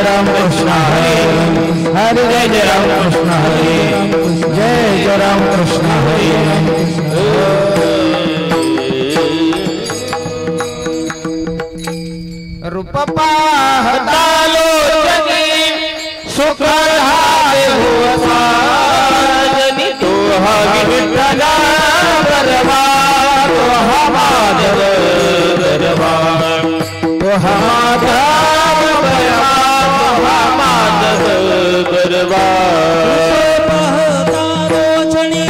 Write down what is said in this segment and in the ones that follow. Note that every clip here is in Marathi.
राम कृष्ण हरे हरे जय राम कृष्ण हरे जय राम कृष्ण हरे रूप पाहता लोचनी सुख धारे साजनी तो विठ्ठला बरवा तो माधव बरवा तो माधव बरवा माधव बरवा पाहता लोचनी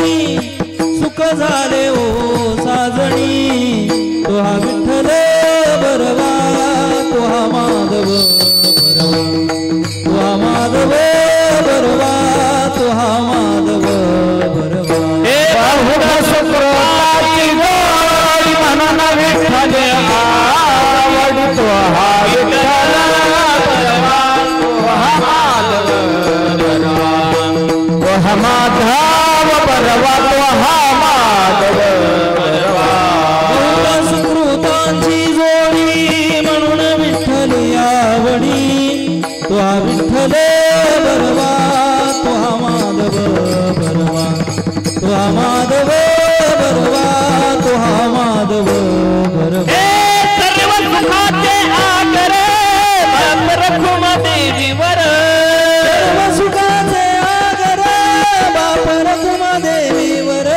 सुख झाले ओ साजणी तो विठ्ठल बरवा तो माधव बरवा तो माधव बरवा तो माधव बरवा हे बहुधा सुकृताची गोडी म्हणून विठ्ठल आवड तो विठ्ठल बरवा तो माधव बरवा तो माधव बरवा तो माधव बरवा बहुधा सुकृतांची जोडी म्हणून विठ्ठल आवडी तो विठ्ठल बरवा तो माधव बरवा तो माधव बरवा तो माधव बरवा सर्व सुखाचे आगरे रखुमादेवीवर सर्व सुखाचे आगर बाप रखुमादेवीवर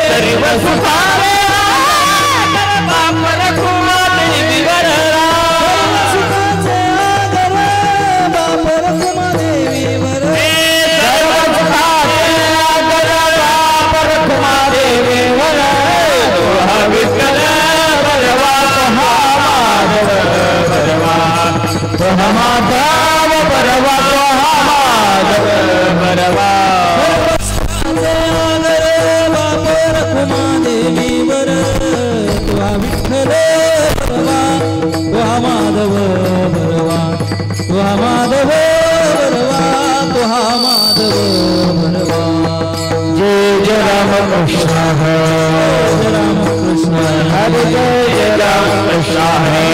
सर्व सुखाचे आगर बाप रखुमादेवीवर सर्व सुखाचे आगर बाप रखुमादेवीवर सर्व सुखाचे आगर बाप रखुमादेवीवर तो विठ्ठल बरवा तो माधव बरवा तो माधव बरवा सुखाचे आगर बाप रखुमादेवीवर तो विठ्ठल बरवा तो माधव बरवा तो माधव बरवा तो माधव बरवा जय राम कृष्ण जय राम कृष्ण हरे जय राम कृष्ण हरे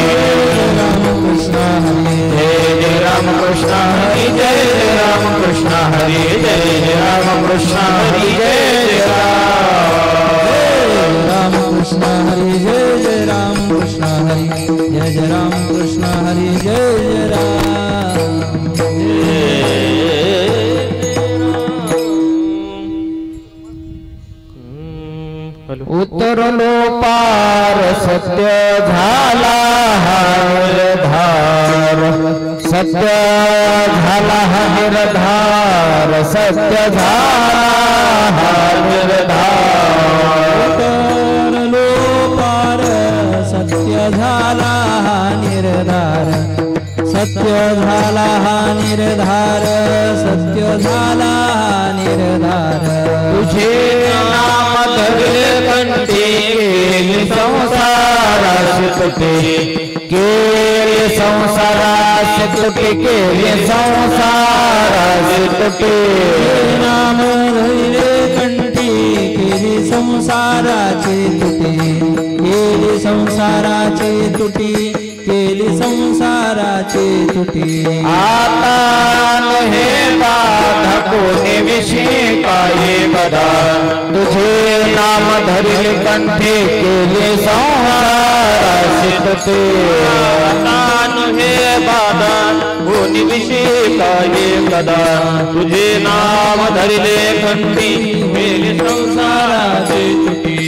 जय राम कृष्ण हरे जय राम कृष्ण हरे जय राम कृष्ण हरे जय राम कृष्ण हरे जय राम कृष्ण हरे जय राम कृष्ण हरे जय राम उतरलो पार सत्य झाला निर्धार सत्य झाला निर्धार सत्य झाला निर्धार उतरलो पार सत्य झाला निर्धार सत्य झाला निर्धार सत्य झाला निर्धार तुझे नाम धरले कंठी केली संसारास तुटे केले संसारास तुटे केले संसारास तुटे नाम धरिले कंठी केली संसाराचे तुटी केली संसाराचे तुटी केली संसाराचे तुटी आता हे बाधा कोणी विषयी काय बदा तुझे नाम धरिले कंठे केले संसाराचे तुटे आता हे बाधा कोणी विषयी काय बदा तुझे नाम धरिले कंठी केले संसाराचे तुटे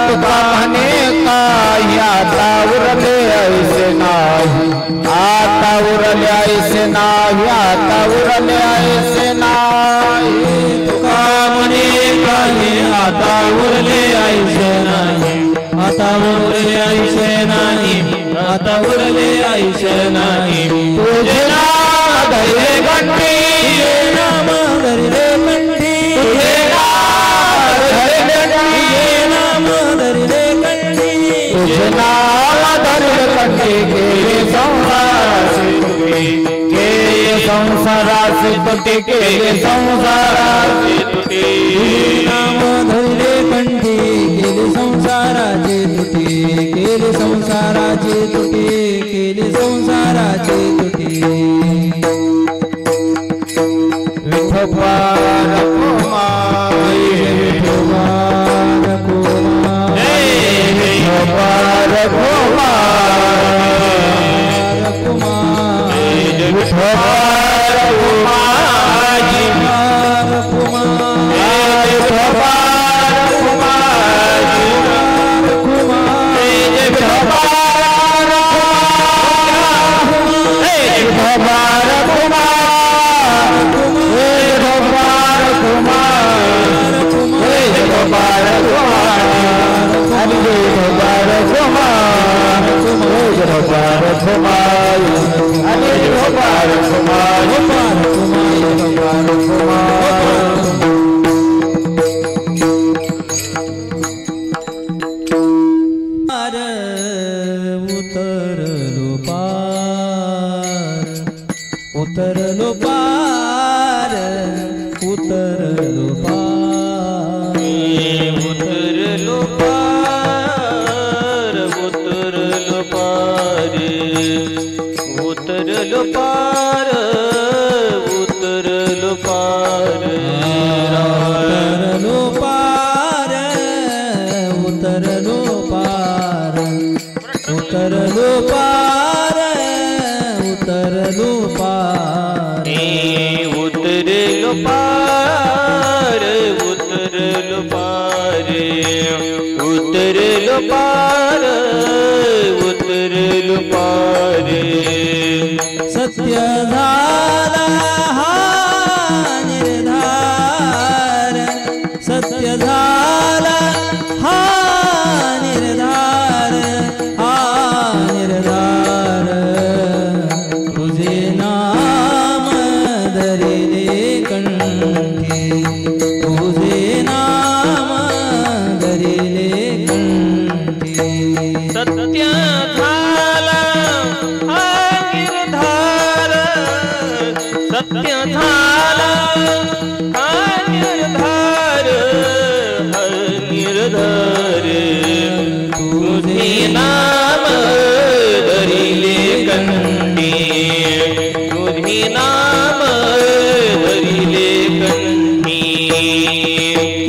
तुका म्हणे काय आता उरले ऐसे नाही आता उरले ऐसे नाही आता उरले ऐसे नाही तुका म्हणे काही आता उरले ऐसे नाही आता उरले ऐसे नाही आता उरले ऐसे नाही तुझे नाम धरले कंठी तुझे नाम धरिले कंठी तुझे नाम धरले कंठी तुझे नाम धरिले कंठी तुझे नाम धरले कंठी केले संसारासे तुटे केले संसारासे तुटे नाम धरिले कंठी केले संसाराचे तुटे केले संसाराचे तुटे केली संसाराची तुटी विठोबा रखुमा विठोबा रखुमा विठोबा रखुमा रखुमा विठोबा रखुमा रखुमा विठोबा रखुमा रखुमा विठोबा रखुमा रखुमा उतरलो पार उतरलो पार उतरलो पार उतरलो पार उतरलो पार उतरलो पार उतरलो पार उतरलो पार उतरलो पार उतरलो पार उतरलो पार उतरलो पार उतरलो पार उतरलो पार सत्य झाला हा निर्धार सत्य झाला हा निर्धार तुझे नाम धरिले कंठी तुझे नाम धरिले कंठी सत्य झाला हा निर्धार सत्य झाला हा निर्धार तुझे नाम धरिले कंठी तुझे नाम धरिले कंठी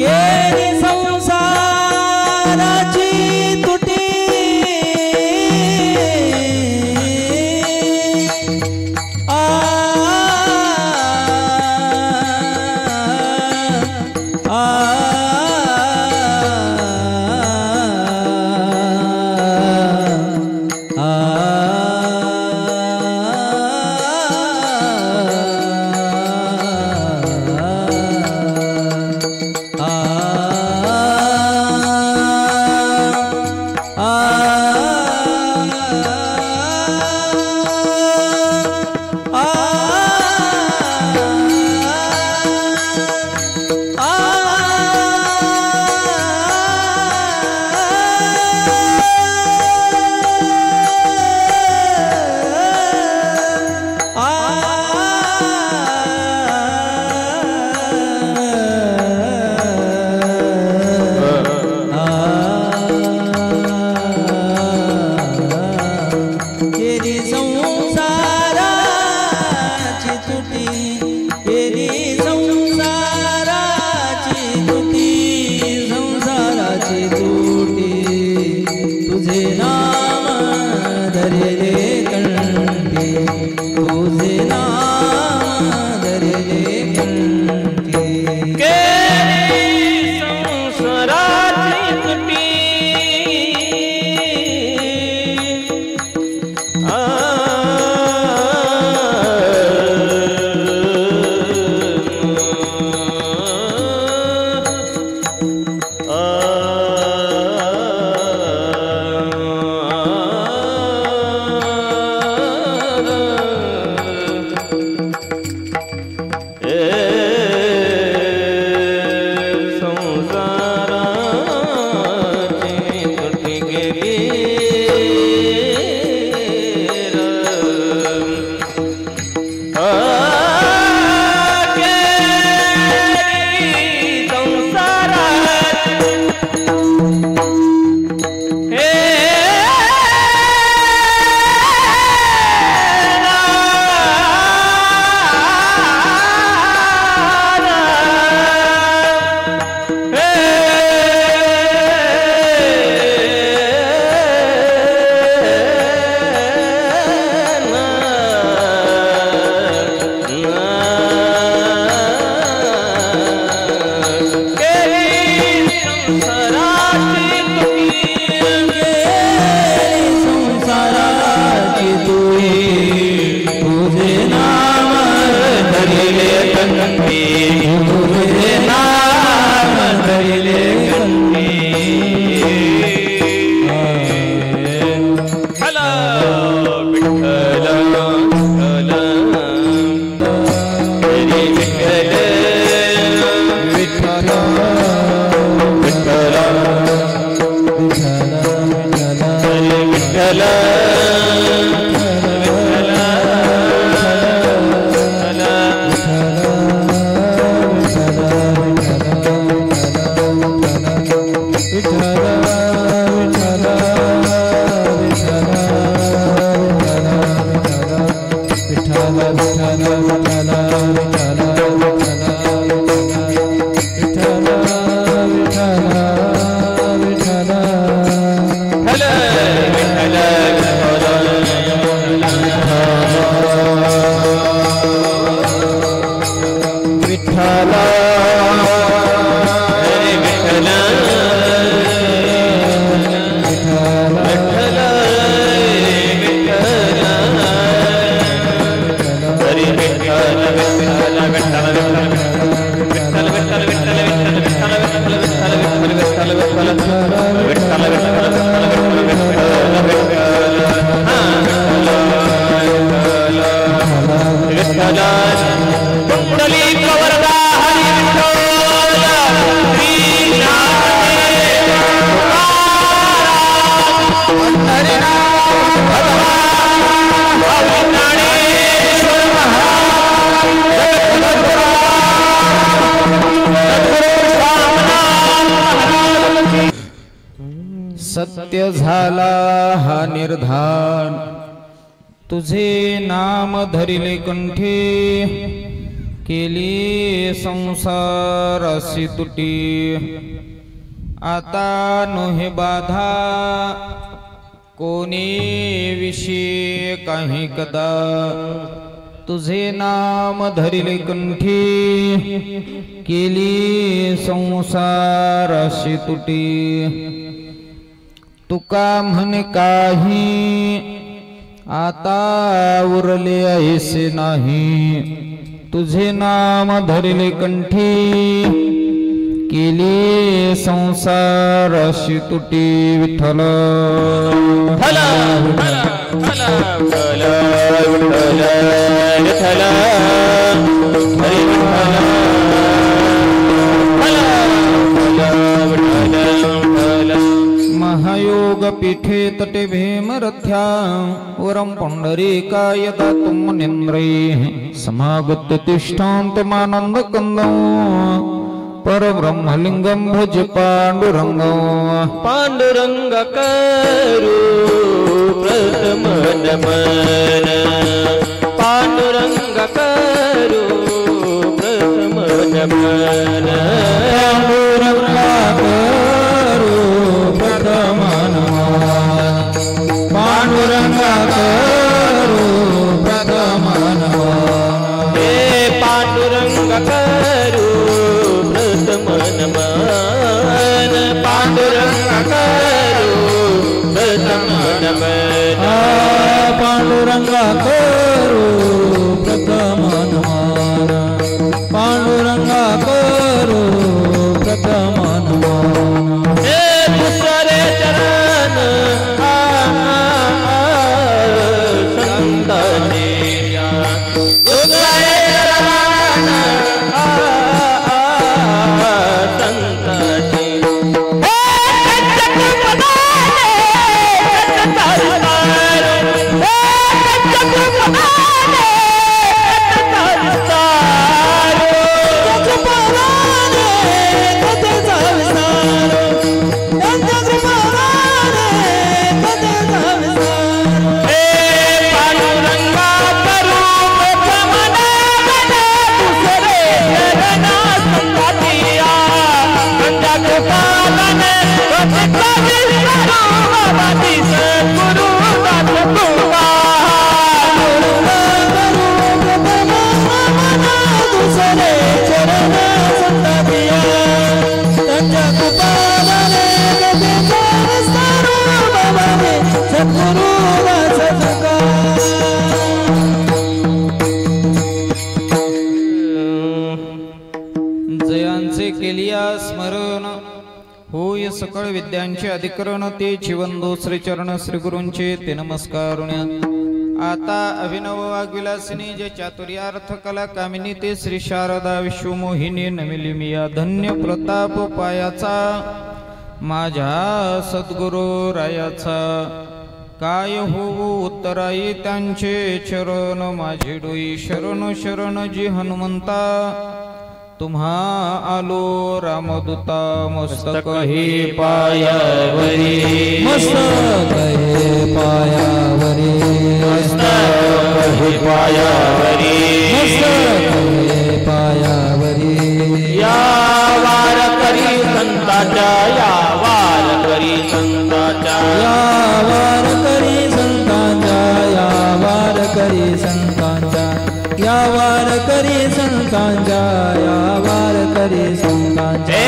केली संसाराची तुटी केली संसाराची तुटी केली संसाराची तुटी संसाराची तुटी तुझे नाम धरिले कंठी तुझे नाम धरिले कंठी संसाराची तुटी कंठी तुझे नाम धरिले कंठी हला विठ्ठल सत्य झाला हा निर्धार तुझे नाम धरिले कंठी केली संसाराशी तुटी आता नोहे बाधा कोणी विषय काही कदा तुझे नाम धरिले कंठी केली संसाराशी तुटी तुका म्हणे काही आता उरले ऐसे नाही तुझे नाम धरिले कंठी केली संसाराशी तुटी विठ्ठल विठ्ठल विठ्ठल विठ्ठल हरी महायोग पीठे तटे भीमरथ्या वरम पुंडरीकाय दातुं मुनीन्द्रैः समागत्य तिष्ठान्तमानन्द कंदौ परब्रह्मलिंगं भज पांडुरंगं पांडुरंग करू प्रथम नमन पांडुरंग करू प्रथम नमन पांडुरंगा करू प्रथम नमन पांडुरंगा करू प्रथम नमन पांडुरंगा करू प्रथम नमन पांडुरंगा करू प्रथम नमन पांडुरंगा करू प्रथम नमन दुसरे चरण संताने दुसरे चरण संताने जयांचे केलिया स्मरण होय सकळ विद्यांचे अधिकरण ते चिवंदो श्री चरण श्री गुरूंचे ते नमस्कारुण्या आता अभिनव वाग्विलासिनी जे चातुर्यार्थ कला कामिनी ते श्री शारदा विश्वमोहिनी नमिलिमिया धन्य प्रताप पायाचा माझ्या सद्गुरु रायाचा काय होऊ उत्तराई त्यांचे चरण माझे डोई शरण शरण जी हनुमंता तुम्हा आलो रामदूता मस्तक हे पायावरी मस्तक हे पायावरी मस्तक हे पायावरी मस्तक हे पायावरी या वार करी संताच्या या वार करी संताच्या या वार करी संतांच्या या वार करी संतांच्या या वार करी संतांच्या या वार करी संतांच्या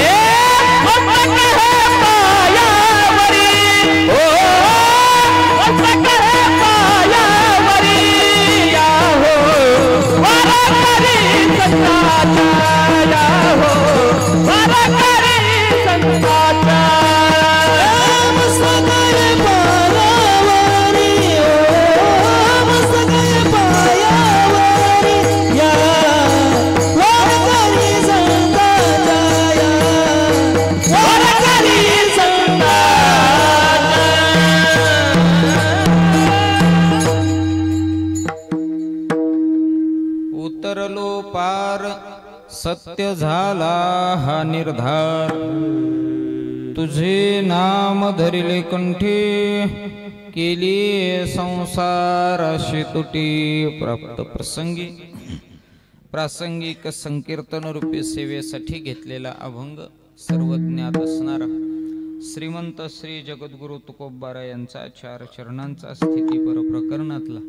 उतरलो पार सत्य झाला हा निर्धार तुझे नाम धरिले कंठी केली संसाराशी तुटी प्राप्त प्रसंगी प्रासंगिक संकीर्तन रूपी सेवेसाठी घेतलेला अभंग सर्वज्ञात असणारा श्रीमंत श्री जगद्गुरु तुकोबारा यांचा 4 चरणांचा स्थितीपर प्रकरणातला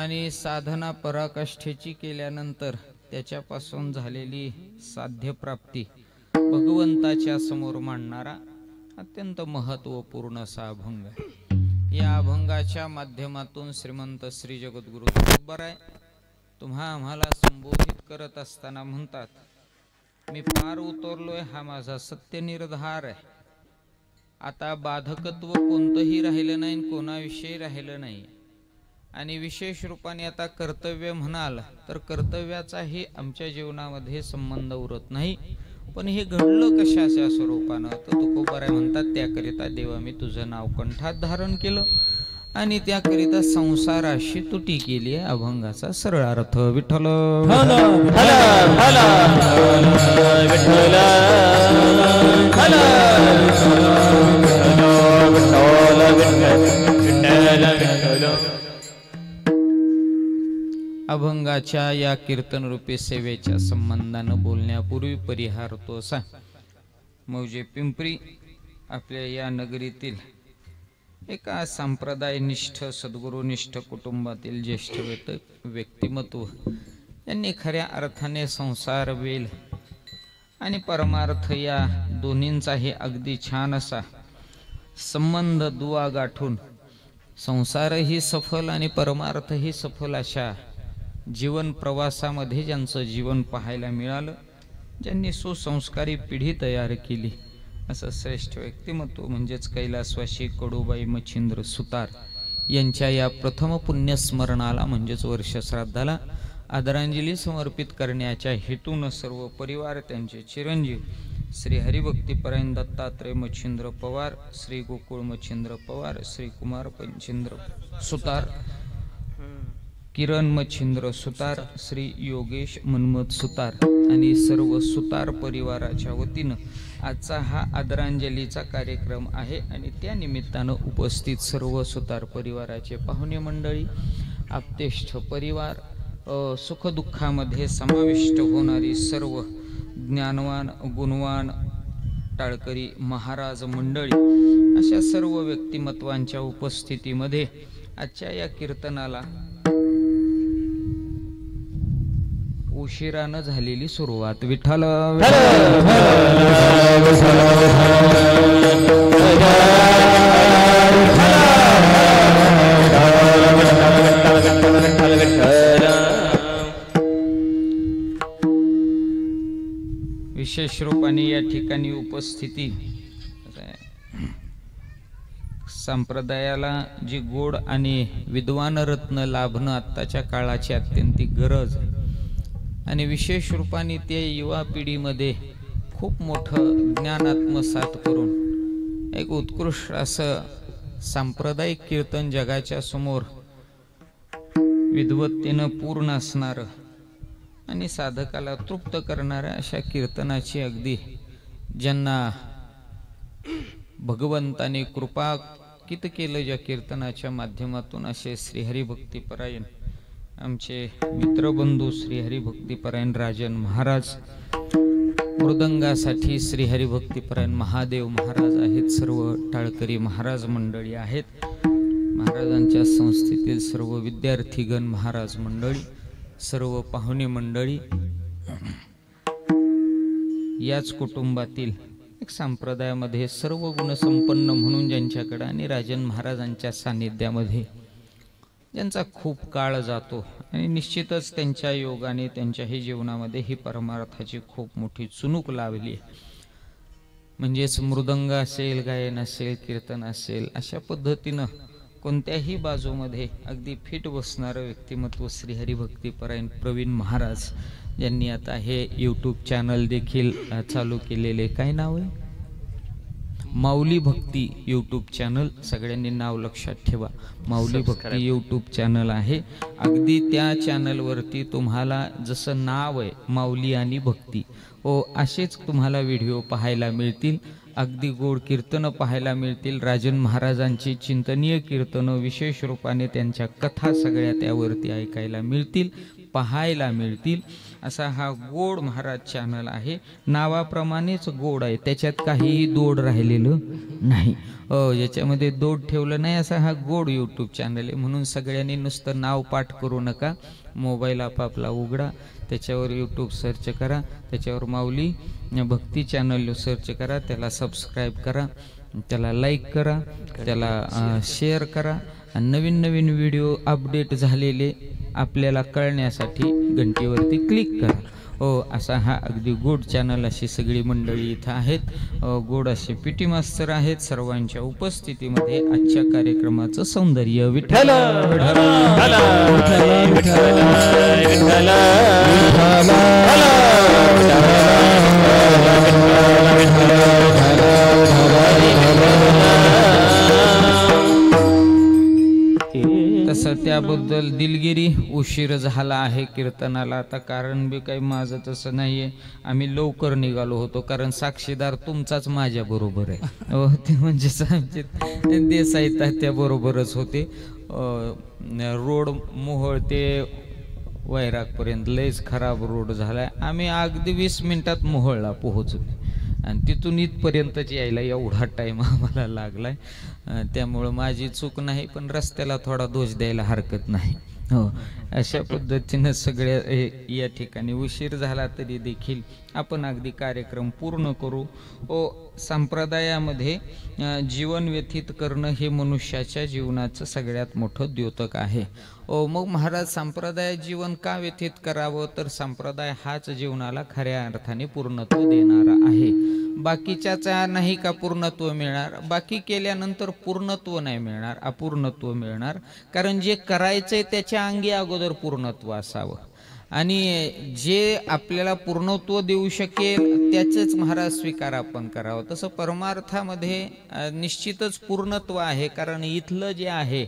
आणि साधना पराकाष्ठेची केल्यानंतर त्याच्यापासून झालेली साध्य प्राप्ती भगवंताच्या समोर मांडणारा अत्यंत महत्वपूर्ण असा अभंग आहे। या अभंगाच्या माध्यमातून श्रीमंत श्री जगद्गुरु तुकोबाराय तुम्हा आम्हाला संबोधित करत असताना म्हणतात मी पार उतरलोय हा माझा सत्य निर्धार आहे। आता बाधकत्व कोणतंही राहिलं नाही कोणाविषयी राहिलं नाही आणि विशेष रूपाने आता कर्तव्य म्हणाल तर कर्तव्याचाही आमच्या जीवनामध्ये संबंध उरत नाही पण हे घडलं कशाच्या स्वरूपानं तर तुकोबाराय म्हणतात त्याकरिता देवा मी तुझं नाव कंठात धारण केलं आणि त्याकरिता संसाराशी तुटी केली आहे। अभंगाचा सरळ अर्थ विठ्ठल अभंगाच्या या कीर्तन रूपी सेवेच्या संबंधानं बोलण्यापूर्वी परिहार तो असा मौजे पिंपरी आपल्या या नगरीतील एका संप्रदायनिष्ठ सद्गुरुनिष्ठ कुटुंबातील ज्येष्ठ व्यक्तिमत्व यांनी खऱ्या अर्थाने संसार वेल आणि परमार्थ या दोन्हींचाही अगदी छान असा संबंध दुवा गाठून संसारही सफल आणि परमार्थही सफल अशा जीवन प्रवासामध्ये ज्यांचं जीवन पाहायला मिळालं ज्यांनी सुसंस्कारी पिढी तयार केली असं श्रेष्ठ व्यक्तिमत्व म्हणजेच कैलासवासी कडूबाई मच्छिंद्र सुतार यांच्या या प्रथम पुण्यस्मरणाला म्हणजेच वर्षश्राद्धाला आदरांजली समर्पित करण्याच्या हेतून सर्व परिवार त्यांचे चिरंजीव श्री हरिभक्तीपरायण दत्तात्रय मच्छिंद्र पवार श्री गोकुळ मच्छिंद्र पवार श्री कुमार मच्छिंद्र सुतार किरण मच्छिंद्र सुतार श्री योगेश मनमत सुतार आणि सर्व सुतार परिवाराच्या वतीनं आजचा हा आदरांजलीचा कार्यक्रम आहे आणि त्या निमित्तानं उपस्थित सर्व सुतार परिवाराचे पाहुणे मंडळी आप्तेष्ठ परिवार सुखदुःखामध्ये समाविष्ट होणारी सर्व ज्ञानवान गुणवान टाळकरी महाराज मंडळी अशा सर्व व्यक्तिमत्वांच्या उपस्थितीमध्ये आजच्या या कीर्तनाला उशिरानं झालेली सुरुवात विठ्ठल विशेष रूपाने या ठिकाणी उपस्थिती संप्रदायाला जी गोड आणि विद्वान रत्न लाभणं आत्ताच्या काळाची अत्यंत गरज आणि विशेष रूपाने ते युवा पिढीमध्ये खूप मोठं ज्ञान आत्मसात करून एक उत्कृष्ट असं सांप्रदायिक कीर्तन जगाच्या समोर विद्वत्तेनं पूर्ण असणारं आणि साधकाला तृप्त करणाऱ्या अशा कीर्तनाची अगदी ज्यांना भगवंताने कृपा कित केलं ज्या कीर्तनाच्या माध्यमातून असे श्रीहरिभक्तीपरायण आमचे मित्रबंधू श्रीहरिभक्तीपरायण राजन महाराज, मृदंगासाठी श्रीहरिभक्तीपरायण महादेव महाराज आहेत, सर्व टाळकरी महाराज मंडळी आहेत, महाराजांच्या संस्थेतील सर्व विद्यार्थीगण महाराज मंडळी, सर्व पाहुणे मंडळी, याच कुटुंबातील एक संप्रदायामध्ये सर्व गुणसंपन्न म्हणून ज्यांच्याकडे आणि राजन महाराजांच्या सानिध्यामध्ये ज्यांचा खूप काळ जातो आणि निश्चितच त्यांच्या योगाने त्यांच्याही जीवनामध्ये ही परमार्थाची खूप मोठी चुणूक लावली आहे. म्हणजेच मृदंग असेल, गायन असेल, कीर्तन असेल, अशा पद्धतीनं कोणत्याही बाजूमध्ये अगदी फिट बसणारं व्यक्तिमत्व श्रीहरिभक्तीपरायण प्रवीण महाराज यांनी आता हे यूट्यूब चॅनल देखील चालू केलेले. काय नाव आहे? माऊली भक्ती यूट्यूब चॅनल. सगळ्यांनी नाव लक्षात ठेवा, माऊली भक्ती यूट्यूब चॅनल आहे. अगदी त्या चॅनलवरती तुम्हाला जसं नाव आहे माऊली आणि भक्ती असेच तुम्हाला व्हिडिओ पाहायला मिळतील. अगदी गोड कीर्तनं पाहायला मिळतील. राजन महाराजांची चिंतनीय कीर्तनं, विशेष रूपाने त्यांच्या कथा सगळ्या त्यावरती ऐकायला मिळतील, पाहायला मिळतील. असा हा गोड महाराज चॅनल आहे. नावाप्रमाणेच गोड आहे, त्याच्यात काहीही दोड राहिलेलं नाही. याच्यामध्ये दोड ठेवलं नाही, असा हा गोड यूट्यूब चॅनल आहे. म्हणून सगळ्यांनी नुसतं नाव पाठ करू नका. मोबाईल आपापला उघडा, त्याच्यावर यूट्यूब सर्च करा, त्याच्यावर माऊली भक्ती चॅनल सर्च करा, त्याला सबस्क्राईब करा, त्याला लाईक करा, त्याला शेअर करा. नवीन नवीन व्हिडिओ अपडेट झालेले आपल्याला कळण्यासाठी घंटीवरती क्लिक करा. असा हा अगदी गोड चॅनल. अशी सगळी मंडळी इथं आहेत, गोड असे पीटी मास्तर आहेत. सर्वांच्या उपस्थितीमध्ये आजच्या कार्यक्रमाचं सौंदर्य विठ्ठल तसं त्याबद्दल दिलगिरी. उशीर झाला आहे कीर्तनाला आता, कारण बी काही माझं तसं नाहीये. आम्ही लवकर निघालो होतो कारण साक्षीदार तुमचाच माझ्या बरोबर आहे. ते म्हणजे आमचे देसाई तात्या बरोबरच होते. रोड मोहोळ ते वैरागपर्यंत लयच खराब रोड झालाय. आम्ही अगदी 20 मिनिटात मोहोळला पोहोचलो आणि तिथून इथपर्यंतच यायला एवढा टाइम आम्हाला लागलाय. त्यामुळं माझी चूक नाही, पण रस्त्याला थोडा दोष द्यायला हरकत नाही. अशा पद्धतीनं सगळ्या या ठिकाणी उशीर झाला तरी देखील आपण अगदी कार्यक्रम पूर्ण करू. संप्रदायामध्ये जीवन व्यतीत करणं हे मनुष्याच्या जीवनाचं सगळ्यात मोठं द्योतक आहे. मग महाराज संप्रदायात जीवन का व्यतीत करावं, तर संप्रदाय हाच जीवनाला खऱ्या अर्थाने पूर्णत्व देणारा आहे. बाकीच्याचा नाही का पूर्णत्व मिळणार, बाकी केल्यानंतर पूर्णत्व नाही मिळणार, अपूर्णत्व मिळणार. कारण जे करायचंय त्याच्या अंगी अगोदर पूर्णत्व असावं आणि जे आपल्याला पूर्णत्व देऊ शकेल त्याचेच महाराज स्वीकार आपण करावं. तसं परमार्थामध्ये निश्चितच पूर्णत्व आहे, कारण इथलं जे आहे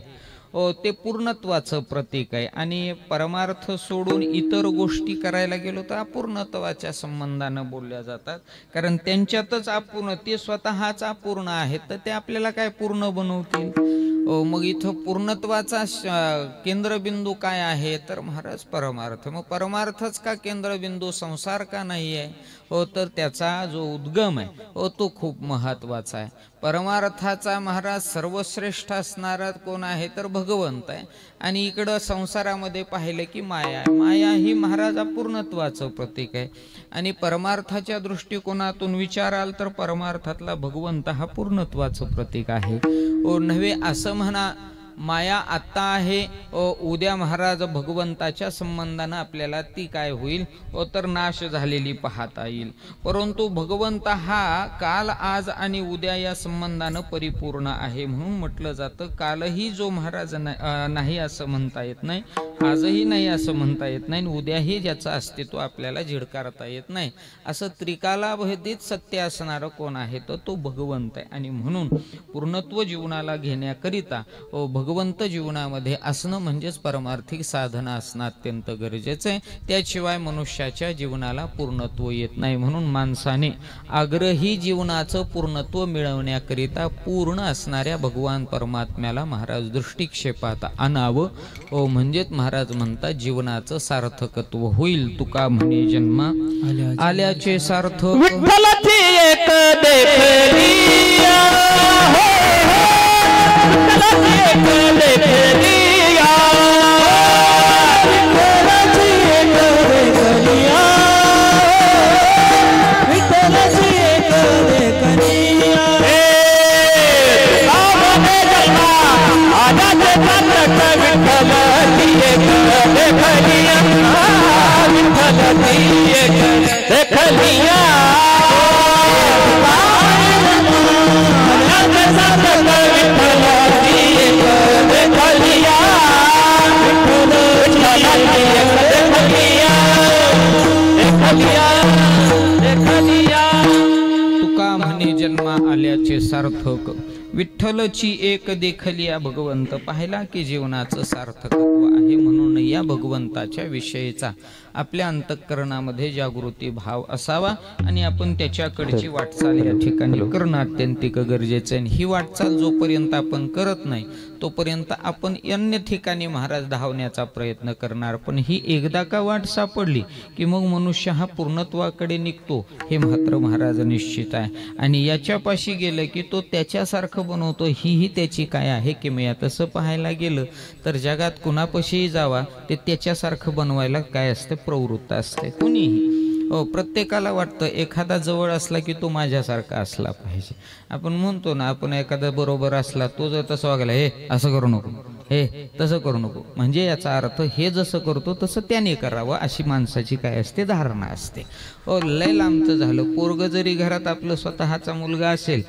ते पूर्णत्वाचं प्रतीक आहे. आणि परमार्थ सोडून इतर गोष्टी करायला गेलो तर अपूर्णत्वाच्या संबंधानं बोलल्या जातात, कारण त्यांच्यातच अपूर्ण, ते स्वतःच अपूर्ण आहेत, तर ते आपल्याला काय पूर्ण बनवतील. मग इथं पूर्णत्वाचा केंद्रबिंदू काय आहे, तर महाराज परमार्थ. मग परमार्थच का केंद्रबिंदू, संसार का नाही आहे, तर त्याचा जो उद्गम आहे तो खूप महत्वाचा आहे. परमार्थाचा महाराज सर्वश्रेष्ठ असणारा कोण आहे, तर भगवंत आहे. आणि इकडं संसारामध्ये पाहिलं की माया आहे. माया ही महाराज अपूर्णत्वाचं प्रतीक आहे. आणि परमार्थाच्या दृष्टिकोनातून विचाराल तर परमार्थातला भगवंत हा पूर्णत्वाचं प्रतीक आहे. नव्हे असं म्हणा माया आत्ता आहे, उद्या महाराज भगवंताच्या संबंधानं आपल्याला ती काय होईल तर नाश झालेली पाहता येईल. परंतु भगवंत हा काल आज आणि उद्या या संबंधानं परिपूर्ण आहे म्हणून म्हटलं जातं. कालही जो महाराज नाही असं म्हणता येत नाही, आजही नाही असं म्हणता येत नाही, उद्याही ज्याचं अस्तित्व आपल्याला झिडकारता येत नाही. असं त्रिकालाभेदित सत्य असणारं कोण आहे तर तो भगवंत आहे. आणि म्हणून पूर्णत्व जीवनाला घेण्याकरिता भगवंत जीवनामध्ये असणं म्हणजेच परमार्थिक साधना असणं अत्यंत गरजेचं आहे. त्याशिवाय मनुष्याच्या जीवनाला पूर्णत्व येत नाही. म्हणून माणसाने आग्रही जीवनाचं पूर्णत्व मिळवण्याकरिता पूर्ण असणाऱ्या भगवान परमात्म्याला महाराज दृष्टिक्षेपात आणावं. म्हणजेच महाराज म्हणतात जीवनाचं सार्थकत्व होईल. तुका म्हणे जन्मा आल्याचे सार्थ विठ्ठलाची एक देखलिया हो, विठ्ठलाची एक देखलिया, विठ्ठलाची एक देखलिया, विठ्ठलाची एक देखलिया. सावने जन्मा आजाचे सार्थक विठ्ठलाची एक देखलिया, विठ्ठलाची एक देखलिया. तुका म्हणे जन्मा आल्याचे सार्थक विठ्ठलची एक देखलिया. भगवंत पाहिला की जीवनाचं सार्थकत्व आहे. म्हणून या भगवंताच्या विषयीचा आपल्या अंतःकरणामध्ये जागृती भाव असावा आणि आपण त्याच्याकडची वाटचाल या ठिकाणी करणं अत्यंतिक गरजेचं आहे. ही वाटचाल जोपर्यंत आपण करत नाही तोपर्यंत आपण अन्य ठिकाणी महाराज धावण्याचा प्रयत्न करणार. पण ही एकदा का वाट सापडली की मग मनुष्य हा पूर्णत्वाकडे निघतो हे मात्र महाराज निश्चित आहे. आणि याच्यापाशी गेलं की तो त्याच्यासारखं बनवतो. ही त्याची काय आहे की मी तसं पाहायला गेलं तर जगात कुणापाशीही जावा ते त्याच्यासारखं बनवायला काय असते प्रवृत्त असते कुणीही. प्रत्येकाला वाटतं एखादा जवळ असला की तो माझ्यासारखा असला पाहिजे. आपण म्हणतो ना आपण एखादा बरोबर असला तो जर तसं वागला हे असं करू नको, हे तसं करू नको, म्हणजे याचा अर्थ हे जसं करतो तसं त्याने करावं अशी माणसाची काय असते धारणा असते. लय लांबचं झालं पोरग जरी घरात आपलं स्वतःचा मुलगा असेल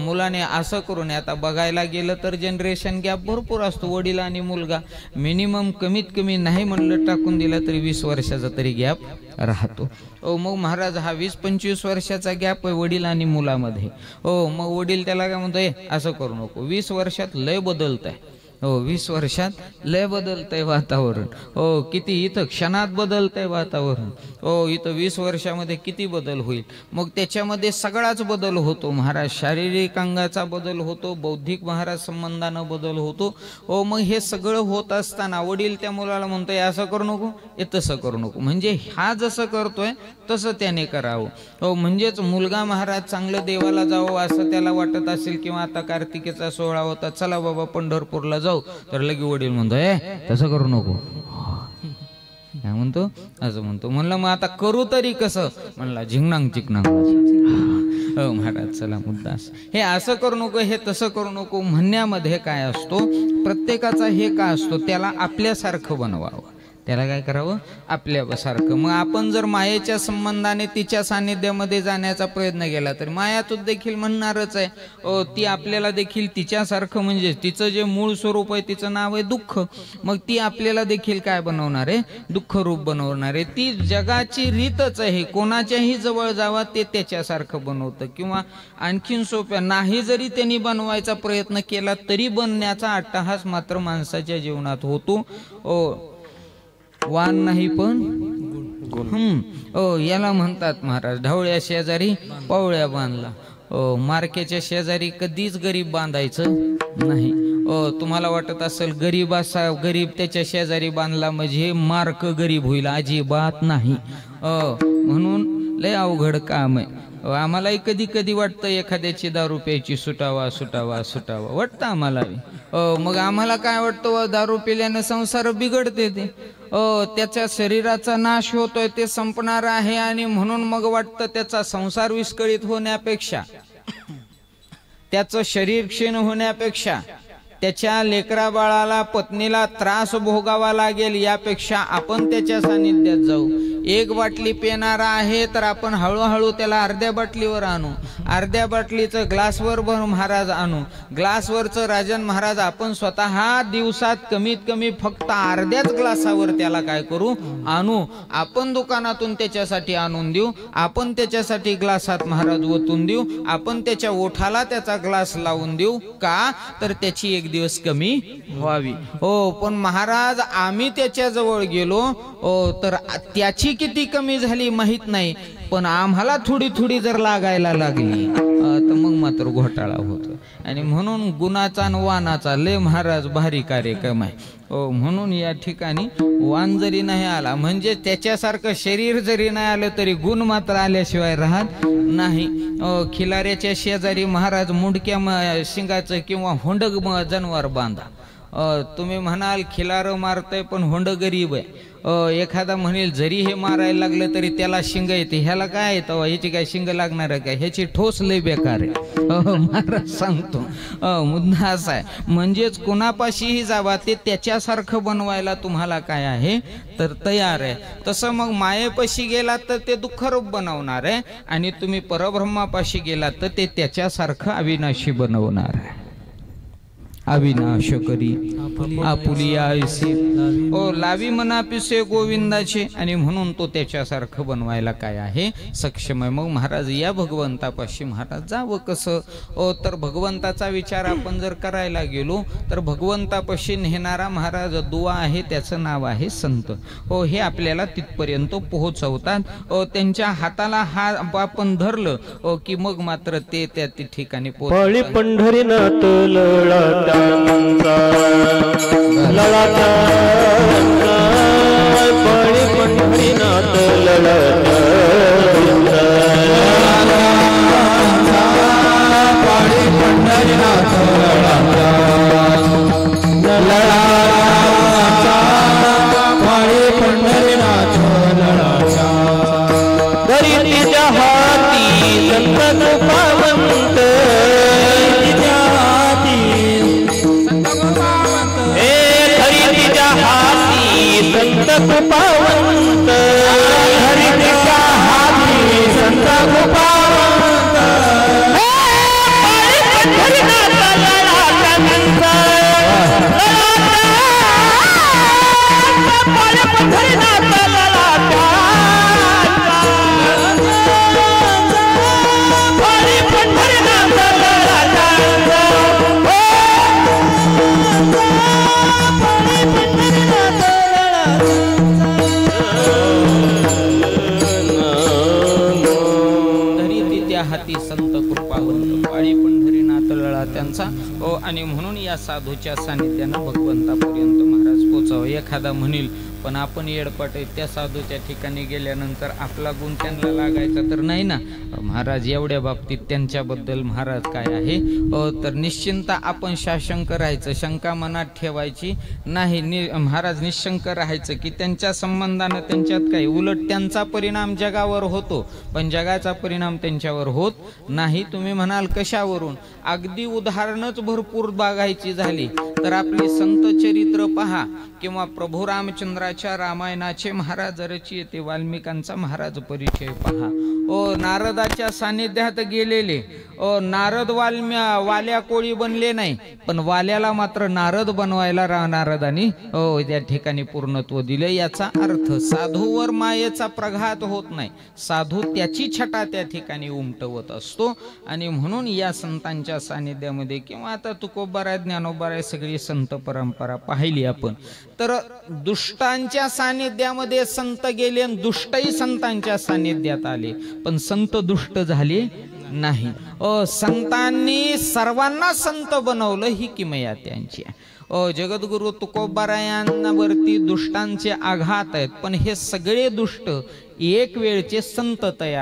मुलाने असं करून आता बघायला गेलं तर जनरेशन गॅप भरपूर असतो. वडील आणि मुलगा मिनिमम कमीत कमी नाही म्हणलं टाकून दिला तरी 20 वर्षाचा तरी गॅप राहतो. मग महाराज हा 20-25 वर्षाचा गॅप आहे वडील आणि मुलामध्ये. मग वडील त्याला काय म्हणतोय असं करू नको. 20 वर्षात लय बदलत आहे. 20 वर्षात लय बदलतंय वातावरण. किती इथं क्षणात बदलतंय वातावरण. इथं 20 वर्षामध्ये किती बदल होईल. मग त्याच्यामध्ये सगळाच बदल होतो महाराज. शारीरिक अंगाचा बदल होतो, बौद्धिक महाराज संबंधानं बदल होतो. मग हे सगळं होत असताना वडील त्या मुलाला म्हणतोय असं करू नको, हे तसं करू नको. म्हणजे हा जसं करतोय तसं त्याने करावं. म्हणजेच मुलगा महाराज चांगलं देवाला जावं असं त्याला वाटत असेल किंवा आता कार्तिकेचा सोहळा होता चला बाबा पंढरपूरला जाऊ तर लगे वडील म्हणतो तसं करू नको. काय म्हणतो असं म्हणतो. म्हणलं मग आता करू तरी कसं. म्हणला झिंगणांग चिकणांग. महाराज चला मुद्दास हे असं करू नको हे तसं करू नको म्हणण्यामध्ये काय असतो प्रत्येकाचा हे का असतो त्याला आपल्यासारखं बनवावं. त्याला काय करावं आपल्यासारखं. मग आपण जर मायेच्या संबंधाने तिच्या सानिध्यामध्ये जाण्याचा प्रयत्न केला तर माया तो देखील म्हणणारच आहे ती आपल्याला देखील तिच्यासारखं म्हणजे तिचं जे मूळ स्वरूप आहे तिचं नाव आहे दुःख. मग ती आपल्याला देखील काय बनवणार आहे दुःख रूप बनवणार आहे. ती जगाची रीतच आहे. कोणाच्याही जवळ जावा ते त्याच्यासारखं बनवतं किंवा आणखीन सोप्या नाही जरी त्यांनी बनवायचा प्रयत्न केला तरी बनण्याचा अट्टहास मात्र माणसाच्या जीवनात होतो. वान नाही पण याला म्हणतात महाराज ढवळ्या शेजारी पावळ्या बांधला. मार्केच्या शेजारी कधीच गरीब बांधायचं नाही. तुम्हाला वाटत असेल गरीब त्याच्या शेजारी बांधला म्हणजे मार्क गरीब होईल, अजिबात नाही. म्हणून लय अवघड काम आहे. आम्हालाही कधी कधी वाटतं एखाद्याची दारू प्यायची सुटावा वाटतं आम्हाला. मग आम्हाला काय वाटतं दारू पिल्याने संसार बिघडते ते त्याच्या शरीराचा नाश होतोय ते संपणार आहे आणि म्हणून मग वाटतं त्याचा संसार विस्कळीत होण्यापेक्षा त्याचं शरीर क्षीण होण्यापेक्षा त्याच्या लेकरा बाळाला पत्नीला त्रास भोगावा लागेल यापेक्षा आपण त्याच्या सानिध्यात जाऊ. एक बाटली पिणारा आहे तर आपण हळूहळू त्याला अर्ध्या बाटलीवर आणू, अर्ध्या बाटलीचं ग्लासवर महाराज आणू, ग्लासवरचं राजन महाराज आपण स्वतः दिवसात कमीत कमी फक्त अर्ध्याच ग्लासावर त्याला काय करू, आणू. आपण दुकानातून त्याच्यासाठी आणून देऊ, आपण त्याच्यासाठी ग्लासात महाराज ओतून देऊ, आपण त्याच्या ओठाला त्याचा ग्लास लावून देऊ. का तर त्याची एक दिवस कमी व्हावी. हो, पण महाराज आम्ही त्याच्या जवळ गेलो तर त्याची किती कमी झाली माहित नाही, पण आम्हाला थोडी थोडी जर लागायला लागली तर मग मात्र घोटाळा होतो. आणि म्हणून गुणाचा आणि वानाचा लय महाराज भारी कार्यक्रम आहे. म्हणून या ठिकाणी वान जरी नाही आला म्हणजे त्याच्यासारखं शरीर जरी नाही आलं तरी गुण मात्र आल्याशिवाय राहत नाही. खिलाऱ्याच्या शेजारी महाराज मुंडक्या शिंगाचं किंवा होंडग जनावर बांधा. तुम्ही म्हणाल खिलार मारतय पण होंड गरीब आहे. एखादा म्हणेल जरी हे मारायला लागलं तरी त्याला शिंग येते, ह्याला काय येतं, ह्याची काय शिंग लागणार आहे काय, ह्याची ठोस लय बेकार आहे. महाराज सांगतो मुद्दा असा आहे. म्हणजेच कुणापाशीही जावा ते त्याच्यासारखं बनवायला तुम्हाला काय आहे तर तयार आहे. तसं मग मायेपाशी गेला तर ते दुःखरूप बनवणार आहे आणि तुम्ही परब्रह्मापाशी गेला तर ते त्याच्यासारखं अविनाशी बनवणार आहे. अविनाश करी आपुलिया ऐसी लावी मना पिसे गोविंदाचे. आणि म्हणून तो त्याच्यासारखं बनवायला काय आहे सक्षम आहे. मग महाराज या भगवंतापाशी महाराज जावं कसं. तर भगवंताचा विचार आपण जर करायला गेलो तर भगवंतापाशी नेणारा महाराज दुवा आहे, त्याचं नाव आहे संत. हे आपल्याला तिथपर्यंत पोहोचवतात. त्यांच्या हाताला हा आपण धरलं की मग मात्र ते त्या ठिकाणी पळी पंढरीनाथ लळाटा लळाटा पळी पंढरीनाथ लळाटा पळी पंढरीनाथ लळाटा लळाटा पळी पंढरीनाथ लळाटा तरी तिच्या हाती संत पावंत संत पावंत हरिका हाती संत पावंत त्यांचा आणि म्हणून या साधूच्या सानिध्यानं भगवंतापर्यंत महाराज पोचावं. एखादा म्हणेल पण आपण येडपट आहे, त्या साधूच्या ठिकाणी गेल्यानंतर आपला गुण त्यांना लागायचा तर नाही ना. महाराज एवढ्या बाबतीत त्यांच्याबद्दल महाराज काय आहे तर निश्चिंत आपण साशंक राहायचं, शंका मनात ठेवायची नाही. महाराज निशंक राहायचं की त्यांच्या संबंधानं त्यांच्यात काही उलट त्यांचा परिणाम जगावर होतो पण जगाचा परिणाम त्यांच्यावर होत नाही. तुम्ही म्हणाल कशावरून, अगदी उदाहरणच भरपूर बघायची झाली तर आपली संत चरित्र पहा किंवा प्रभू रामचंद्राच्या रामायणाचे महाराज रचयिते वाल्मिकांचा महाराज परिचय पहा. नारदाच्या सानिध्यात गेलेले नारद वाल्या कोळी बनले नाही पण वाल्याला मात्र नारद बनवायला नारदांनी त्या ठिकाणी पूर्णत्व दिले. याचा अर्थ साधूवर मायेचा प्रघात होत नाही, साधू त्याची छटा त्या ठिकाणी उमटवत असतो. आणि म्हणून या संतांच्या सानिध्यामध्ये किंवा आता तुकोबाराय ज्ञानोबाराय सगळी संत परंपरा पाहिली आपण तर दुष्टांच्या सानिध्यामध्ये संत गेले आणि दुष्टही संतांच्या सानिध्यात आले पण संत दुष्ट झाले नाही. संतांनी सर्वांना संत बनवलं ही किमया त्यांची. जगद्गुरु तुकोबारायांवरती दुष्टांचे आघात आहेत पण हे सगळे दुष्ट एक वेळचे संत तयार